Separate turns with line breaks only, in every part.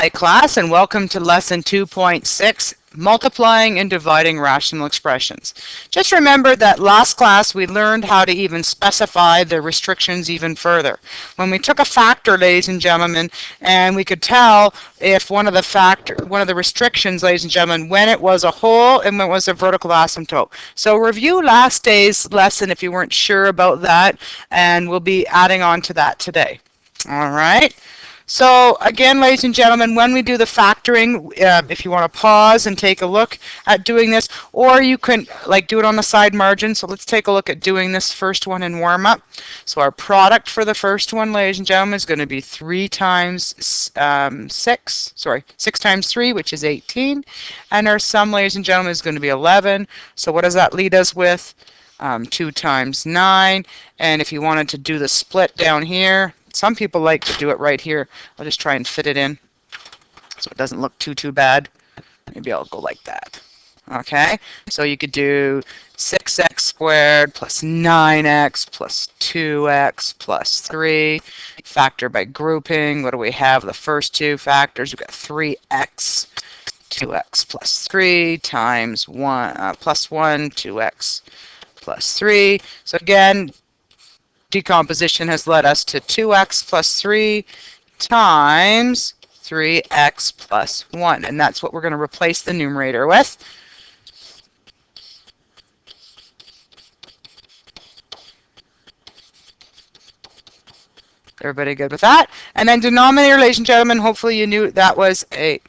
Hi class, and welcome to lesson 2.6, multiplying and dividing rational expressions. Just remember that last class we learned how to even specify the restrictions even further. When we took a factor, ladies and gentlemen, and we could tell if one of the restrictions, ladies and gentlemen, when it was a whole and when it was a vertical asymptote. So review last day's lesson if you weren't sure about that, and we'll be adding on to that today. All right. So again, ladies and gentlemen, when we do the factoring, if you want to pause and take a look at doing this, or you can do it on the side margin. So let's take a look at doing this first one in warm up. So our product for the first one, ladies and gentlemen, is going to be 3 times 6 times 3, which is 18. And our sum, ladies and gentlemen, is going to be 11. So what does that lead us with? 2 times 9. And if you wanted to do the split down here, some people like to do it right here. I'll just try and fit it in so it doesn't look too bad. Maybe I'll go like that. Okay, so you could do 6x squared plus 9x plus 2x plus 3. Factor by grouping. What do we have? The first two factors. We've got 3x, 2x plus 3 times 1 plus 1, 2x plus 3. So again, decomposition has led us to 2x plus 3 times 3x plus 1. And that's what we're going to replace the numerator with. Everybody good with that? And then denominator, ladies and gentlemen, hopefully you knew that was a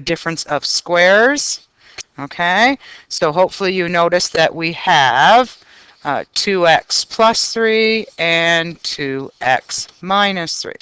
difference of squares. Okay, so hopefully you noticed that we have 2x plus 3 and 2x minus 3.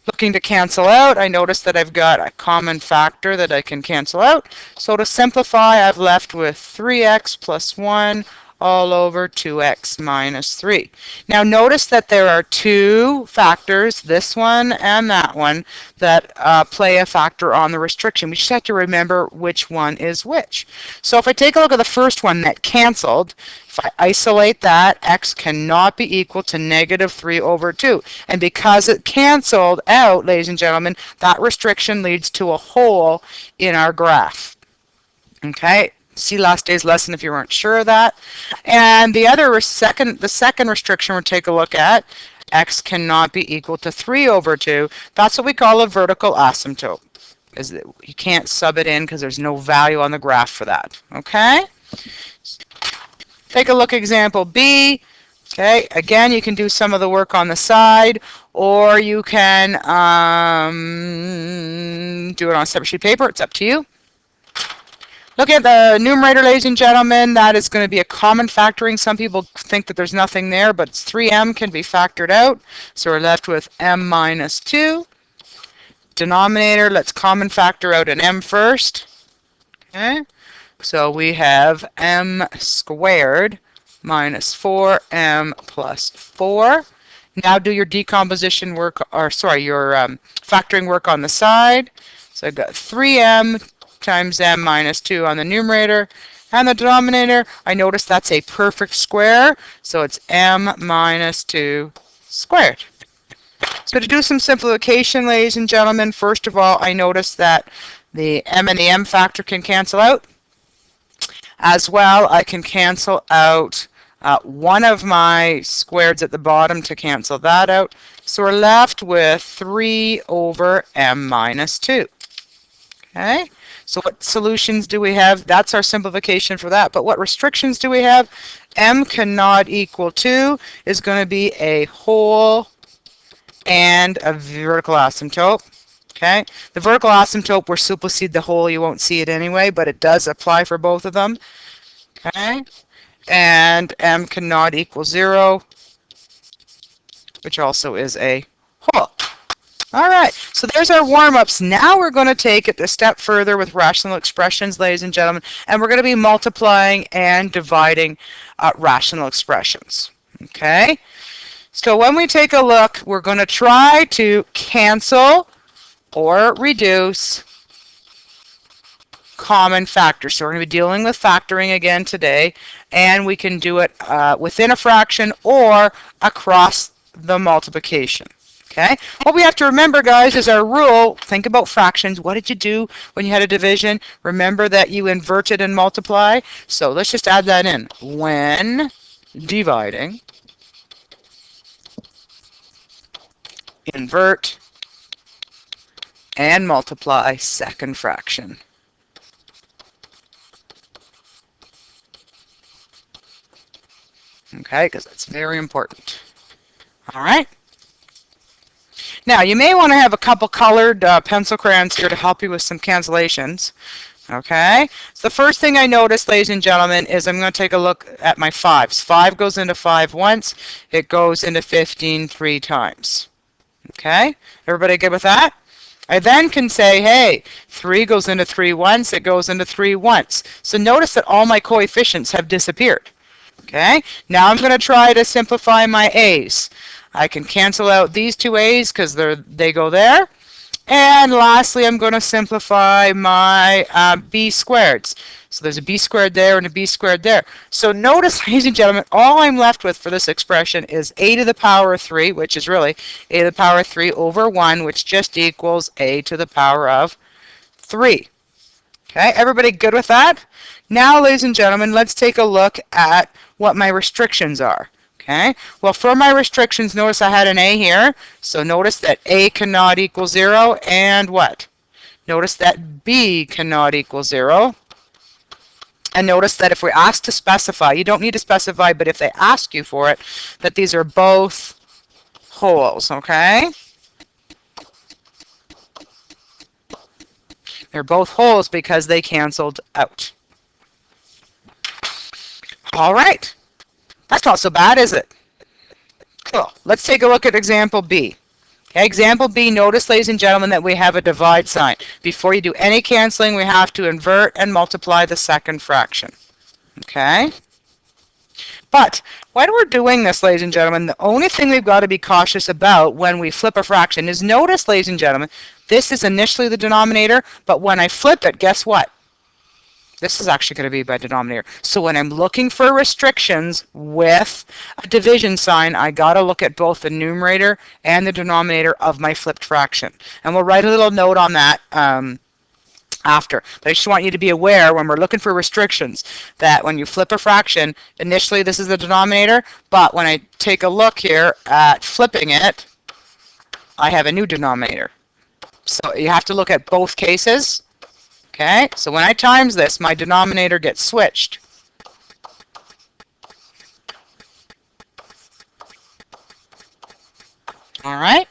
Looking to cancel out, I notice that I've got a common factor that I can cancel out. So to simplify, I've left with 3x plus 1 all over 2x minus 3. Now notice that there are two factors, this one and that one, that play a factor on the restriction. We just have to remember which one is which. So if I take a look at the first one that canceled, if I isolate that, x cannot be equal to negative 3 over 2. And because it canceled out, ladies and gentlemen, that restriction leads to a hole in our graph. Okay? See last day's lesson if you weren't sure of that. And the second restriction we'll take a look at, x cannot be equal to 3 over 2. That's what we call a vertical asymptote. You can't sub it in because there's no value on the graph for that. Okay? Take a look at example B. Okay, again, you can do some of the work on the side, or you can do it on a separate sheet of paper. It's up to you. Look at the numerator, ladies and gentlemen. That is going to be a common factoring. Some people think that there's nothing there, but 3m can be factored out. So we're left with m minus 2. Denominator, let's common factor out an m first. Okay, so we have m squared minus 4m plus 4. Now do your decomposition work, or sorry, your factoring work on the side. So I've got 3m times m minus 2 on the numerator, and the denominator, I notice that's a perfect square, so it's m minus 2 squared. So to do some simplification, ladies and gentlemen, first of all, I notice that the m and the m factor can cancel out. As well, I can cancel out one of my squareds at the bottom to cancel that out. So we're left with 3 over m minus 2. Okay? So what solutions do we have? That's our simplification for that. But what restrictions do we have? M cannot equal 2 is going to be a whole and a vertical asymptote. Okay? The vertical asymptote will supersede the whole. You won't see it anyway, but it does apply for both of them. Okay? And M cannot equal 0, which also is a whole. All right, so there's our warm-ups. Now we're going to take it a step further with rational expressions, ladies and gentlemen, and we're going to be multiplying and dividing rational expressions. Okay? So when we take a look, we're going to try to cancel or reduce common factors. So we're going to be dealing with factoring again today, and we can do it within a fraction or across the multiplication. Okay, what we have to remember, guys, is our rule. Think about fractions. What did you do when you had a division? Remember that you inverted and multiply. So let's just add that in. When dividing, invert and multiply second fraction. Okay, because that's very important. All right. Now, you may want to have a couple colored pencil crayons here to help you with some cancellations. Okay, so the first thing I noticed, ladies and gentlemen, is I'm going to take a look at my 5s. 5 goes into 5 once. It goes into 15 3 times. Okay, everybody good with that? I then can say, hey, 3 goes into 3 once. It goes into 3 once. So notice that all my coefficients have disappeared. Okay, now I'm going to try to simplify my a's. I can cancel out these two a's because they go there. And lastly, I'm going to simplify my b squareds. So there's a b squared there and a b squared there. So notice, ladies and gentlemen, all I'm left with for this expression is a to the power of 3, which is really a to the power of 3 over 1, which just equals a to the power of 3. Okay, everybody good with that? Now, ladies and gentlemen, let's take a look at what my restrictions are. Okay, well, for my restrictions, notice I had an a here. So notice that a cannot equal 0, and what? Notice that b cannot equal 0. And notice that if we're asked to specify, you don't need to specify, but if they ask you for it, that these are both wholes, okay? They're both wholes because they canceled out. All right. That's not so bad, is it? Cool. Let's take a look at example B. Okay, example B, notice, ladies and gentlemen, that we have a divide sign. Before you do any canceling, we have to invert and multiply the second fraction. Okay? But when we're doing this, ladies and gentlemen, the only thing we've got to be cautious about when we flip a fraction is notice, ladies and gentlemen, this is initially the denominator, but when I flip it, guess what? This is actually going to be my denominator. So when I'm looking for restrictions with a division sign, I got to look at both the numerator and the denominator of my flipped fraction. And we'll write a little note on that after. But I just want you to be aware when we're looking for restrictions that when you flip a fraction, initially this is the denominator, but when I take a look here at flipping it, I have a new denominator. So you have to look at both cases. Okay, so when I times this, my denominator gets switched. All right.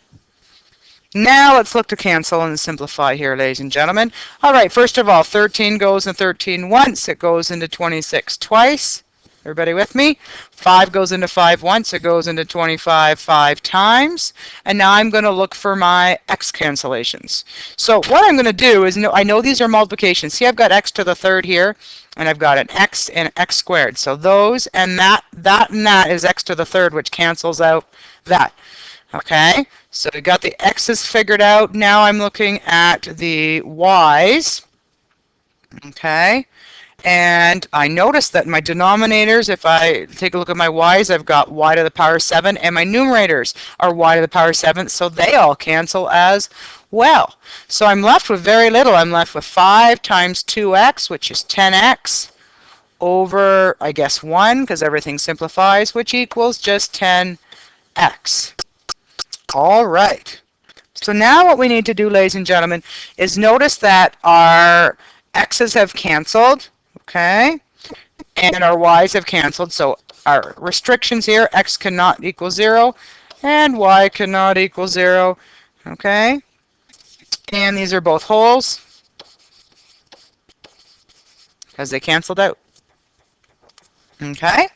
Now let's look to cancel and simplify here, ladies and gentlemen. All right, first of all, 13 goes into 13 once. It goes into 26 twice. Everybody with me? 5 goes into 5 once. It goes into 25 5 times. And now I'm going to look for my x cancellations. So what I'm going to do is, I know these are multiplications. See, I've got x to the third here, and I've got an x and an x squared. So those and that and that is x to the third, which cancels out that. Okay, so we got the x's figured out. Now I'm looking at the y's. Okay. And I notice that my denominators, if I take a look at my y's, I've got y to the power 7, and my numerators are y to the power 7, so they all cancel as well. So I'm left with very little. I'm left with 5 times 2x, which is 10x, over, I guess, 1, because everything simplifies, which equals just 10x. All right. So now what we need to do, ladies and gentlemen, is notice that our x's have canceled. Okay, and our y's have canceled, so our restrictions here, x cannot equal 0, and y cannot equal 0, okay, and these are both wholes, because they canceled out, okay.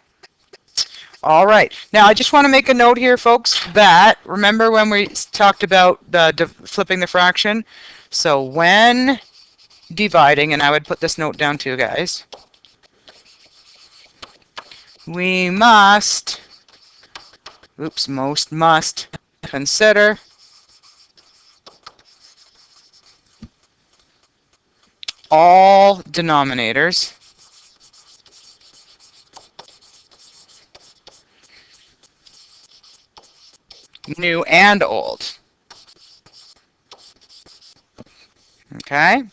All right, now I just want to make a note here, folks, that, remember when we talked about flipping the fraction, so when dividing, and I would put this note down too, guys, we must consider all denominators new and old. Okay?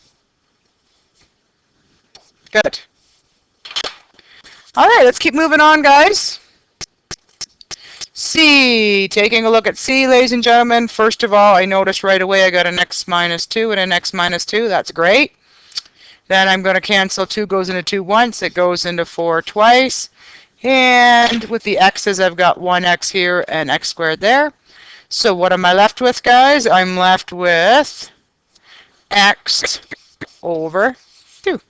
Good. All right, let's keep moving on, guys. C, taking a look at C, ladies and gentlemen. First of all, I noticed right away I got an x minus 2 and an x minus 2. That's great. Then I'm going to cancel 2 goes into 2 once. It goes into 4 twice. And with the x's, I've got 1x here and x squared there. So what am I left with, guys? I'm left with x over 2.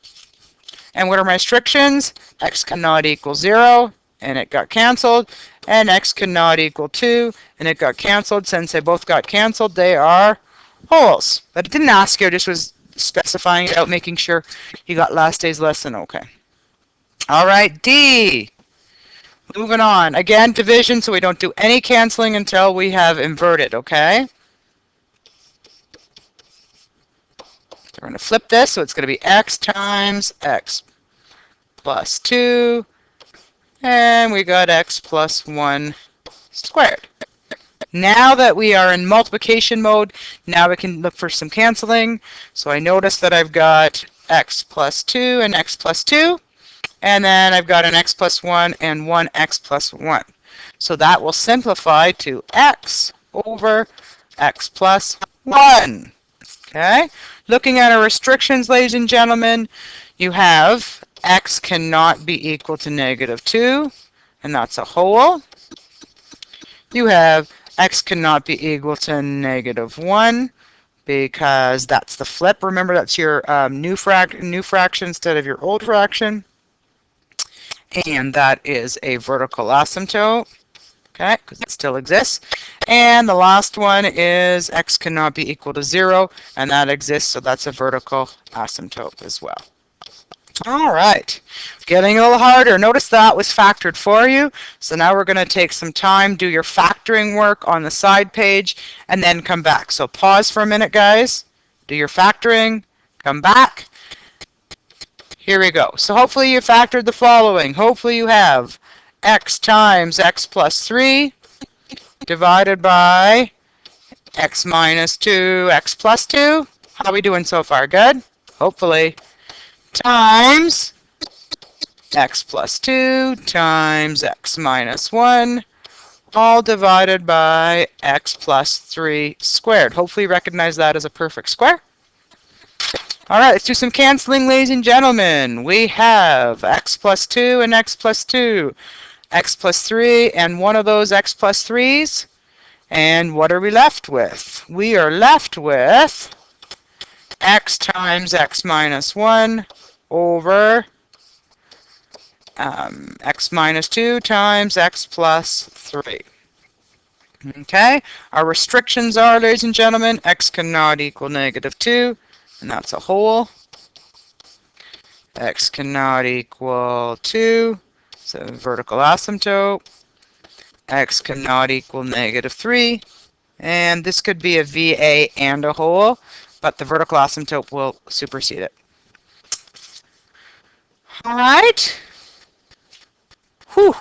And what are my restrictions? X cannot equal 0, and it got canceled. And x cannot equal 2, and it got canceled. Since they both got canceled, they are wholes. But it didn't ask you, I just was specifying it out, making sure you got last day's lesson okay. All right, D. Moving on. Again, division, so we don't do any canceling until we have inverted, okay? So we're going to flip this, so it's going to be x times x plus 2, and we got x plus 1 squared. Now that we are in multiplication mode, now we can look for some canceling. So I notice that I've got x plus 2 and x plus 2, and then I've got an x plus 1 and 1x plus 1. So that will simplify to x over x plus 1. Okay? Looking at our restrictions, ladies and gentlemen, you have x cannot be equal to negative 2, and that's a whole. You have x cannot be equal to negative 1, because that's the flip. Remember, that's your new fraction instead of your old fraction. And that is a vertical asymptote, okay, because it still exists. And the last one is x cannot be equal to 0, and that exists, so that's a vertical asymptote as well. All right, getting a little harder. Notice that was factored for you. So now we're going to take some time, do your factoring work on the side page, and then come back. So pause for a minute, guys. Do your factoring, come back. Here we go. So hopefully you factored the following. Hopefully you have x times x plus 3 divided by x minus 2, x plus 2. How are we doing so far? Good? Hopefully. Times x plus 2 times x minus 1, all divided by x plus 3 squared. Hopefully you recognize that as a perfect square. All right, let's do some canceling, ladies and gentlemen. We have x plus 2 and x plus 2, x plus 3, and one of those x plus 3's. And what are we left with? We are left with x times x minus 1 over x minus 2 times x plus 3. Okay, our restrictions are, ladies and gentlemen, x cannot equal negative 2, and that's a whole. X cannot equal 2, so vertical asymptote. X cannot equal negative 3, and this could be a VA and a whole, but the vertical asymptote will supersede it. All right. Whew.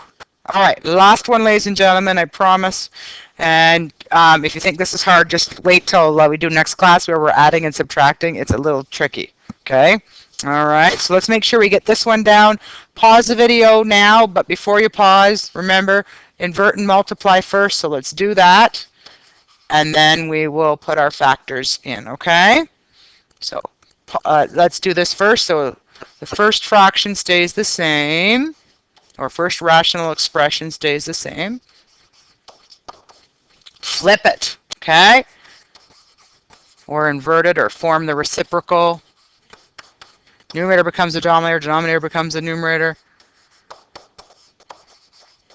All right, last one, ladies and gentlemen, I promise. And if you think this is hard, just wait till we do next class where we're adding and subtracting. It's a little tricky, okay? All right, so let's make sure we get this one down. Pause the video now, but before you pause, remember, invert and multiply first, so let's do that. And then we will put our factors in, okay? So let's do this first. So the first fraction stays the same, or first rational expression stays the same. Flip it, okay? Or invert it, or form the reciprocal. Numerator becomes a denominator, denominator becomes a numerator.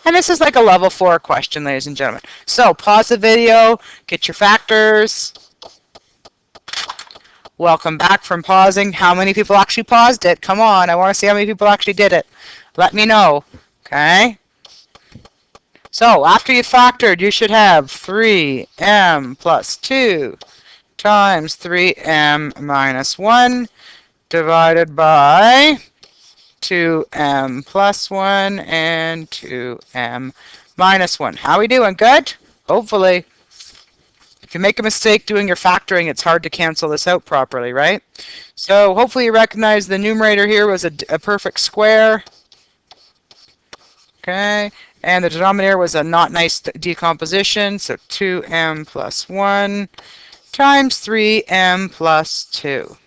And this is like a level 4 question, ladies and gentlemen. So pause the video, get your factors. Welcome back from pausing. How many people actually paused it? Come on, I want to see how many people actually did it. Let me know, okay? So after you factored, you should have 3m plus 2 times 3m minus 1 divided by 2m plus 1 and 2m minus 1. How are we doing? Good? Hopefully. If you make a mistake doing your factoring, it's hard to cancel this out properly, right? So hopefully you recognize the numerator here was a perfect square. Okay, and the denominator was a not nice decomposition, so 2m plus 1 times 3m plus 2.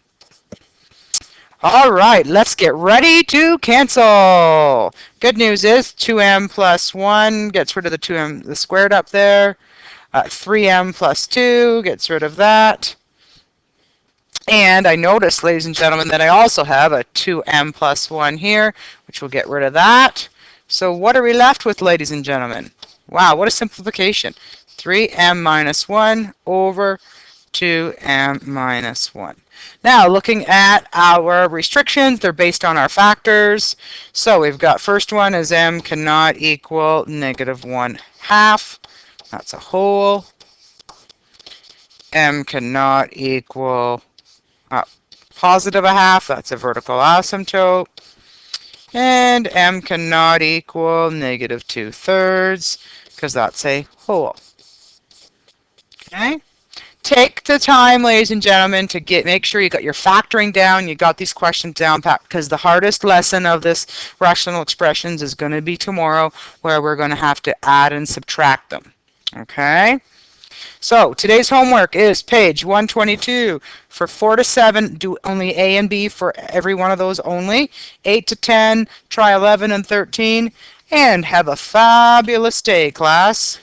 All right, let's get ready to cancel. Good news is 2m plus 1 gets rid of the 2m, the squared up there. 3m plus 2 gets rid of that. And I noticed, ladies and gentlemen, that I also have a 2m plus 1 here, which will get rid of that. So what are we left with, ladies and gentlemen? Wow, what a simplification. 3m minus 1 over 2m minus 1. Now, looking at our restrictions, they're based on our factors. So we've got first one is m cannot equal negative 1/2. That's a whole. M cannot equal positive 1/2. That's a vertical asymptote. And m cannot equal negative 2/3 because that's a whole. Okay. Take the time, ladies and gentlemen, to make sure you got your factoring down, you got these questions down, because the hardest lesson of this rational expressions is going to be tomorrow, where we're going to have to add and subtract them. Okay? So today's homework is page 122. For 4 to 7, do only A and B for every one of those only. 8 to 10, try 11 and 13. And have a fabulous day, class.